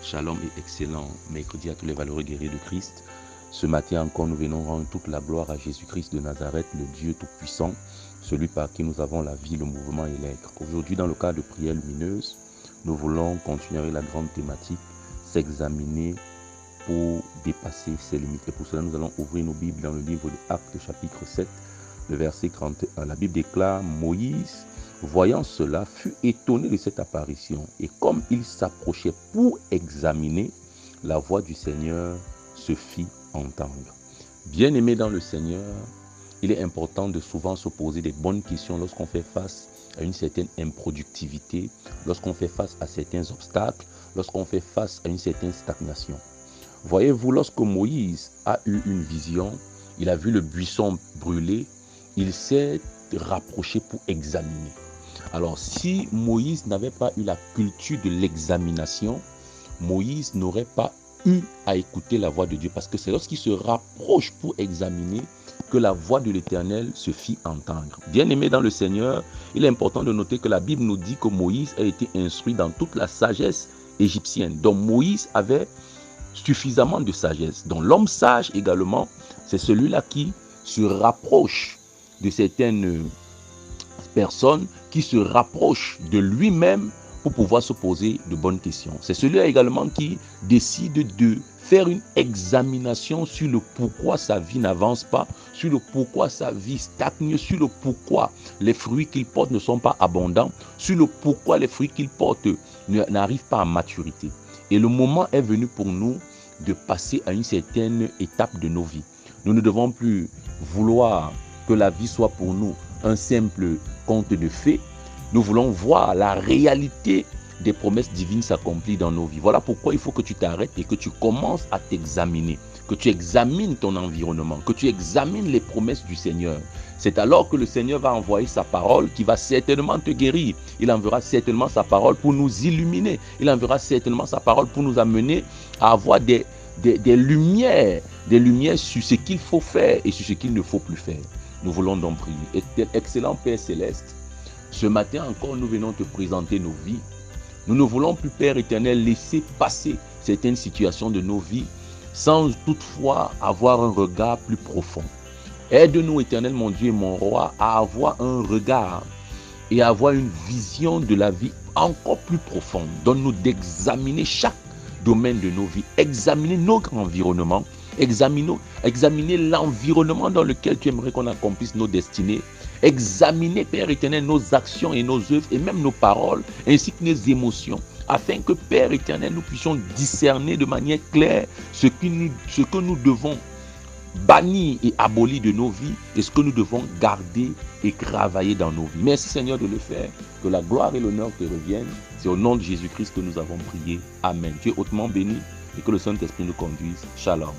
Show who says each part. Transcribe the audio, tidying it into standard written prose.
Speaker 1: Shalom et excellent mercredi à tous les valeureux guerriers de Christ. Ce matin encore, nous venons rendre toute la gloire à Jésus-Christ de Nazareth, le Dieu Tout-Puissant, celui par qui nous avons la vie, le mouvement et l'être. Aujourd'hui, dans le cadre de prière lumineuse, nous voulons continuer avec la grande thématique, s'examiner pour dépasser ses limites. Et pour cela, nous allons ouvrir nos Bibles dans le livre de Actes, chapitre 7, le verset 31. La Bible déclare, Moïse, voyant cela, fut étonné de cette apparition. Et comme il s'approchait pour examiner, la voix du Seigneur se fit entendre. Bien-aimé dans le Seigneur, il est important de souvent se poser des bonnes questions lorsqu'on fait face à une certaine improductivité, lorsqu'on fait face à certains obstacles, lorsqu'on fait face à une certaine stagnation. Voyez-vous, lorsque Moïse a eu une vision, il a vu le buisson brûler, il s'est rapproché pour examiner. Alors, si Moïse n'avait pas eu la culture de l'examination, Moïse n'aurait pas eu à écouter la voix de Dieu, parce que c'est lorsqu'il se rapproche pour examiner que la voix de l'Éternel se fit entendre. Bien-aimé dans le Seigneur, il est important de noter que la Bible nous dit que Moïse a été instruit dans toute la sagesse égyptienne. Donc Moïse avait suffisamment de sagesse. Donc l'homme sage également, c'est celui-là qui se rapproche de certaines personnes, qui se rapproche de lui-même pour pouvoir se poser de bonnes questions. C'est celui-là également qui décide de faire une examination sur le pourquoi sa vie n'avance pas, sur le pourquoi sa vie stagne, sur le pourquoi les fruits qu'il porte ne sont pas abondants, sur le pourquoi les fruits qu'il porte n'arrivent pas à maturité. Et le moment est venu pour nous de passer à une certaine étape de nos vies. Nous ne devons plus vouloir que la vie soit pour nous un simple conte de fées. Nous voulons voir la réalité des promesses divines s'accomplir dans nos vies. Voilà pourquoi il faut que tu t'arrêtes et que tu commences à t'examiner, que tu examines ton environnement, que tu examines les promesses du Seigneur. C'est alors que le Seigneur va envoyer sa parole qui va certainement te guérir. Il enverra certainement sa parole pour nous illuminer. Il enverra certainement sa parole pour nous amener à avoir des lumières sur ce qu'il faut faire et sur ce qu'il ne faut plus faire. Nous voulons donc prier. Excellent Père Céleste, ce matin encore, nous venons te présenter nos vies. Nous ne voulons plus, Père éternel, laisser passer certaines situations de nos vies sans toutefois avoir un regard plus profond. Aide-nous, éternel, mon Dieu et mon roi, à avoir un regard et à avoir une vision de la vie encore plus profonde. Donne-nous d'examiner chaque domaine de nos vies, examiner notre environnement, examiner l'environnement dans lequel tu aimerais qu'on accomplisse nos destinées, examiner, Père éternel, nos actions et nos œuvres et même nos paroles, ainsi que nos émotions, afin que, Père éternel, nous puissions discerner de manière claire ce que nous devons bannir et abolir de nos vies et ce que nous devons garder et travailler dans nos vies. Merci Seigneur de le faire, que la gloire et l'honneur te reviennent. C'est au nom de Jésus-Christ que nous avons prié. Amen. Tu es hautement béni et que le Saint-Esprit nous conduise. Shalom.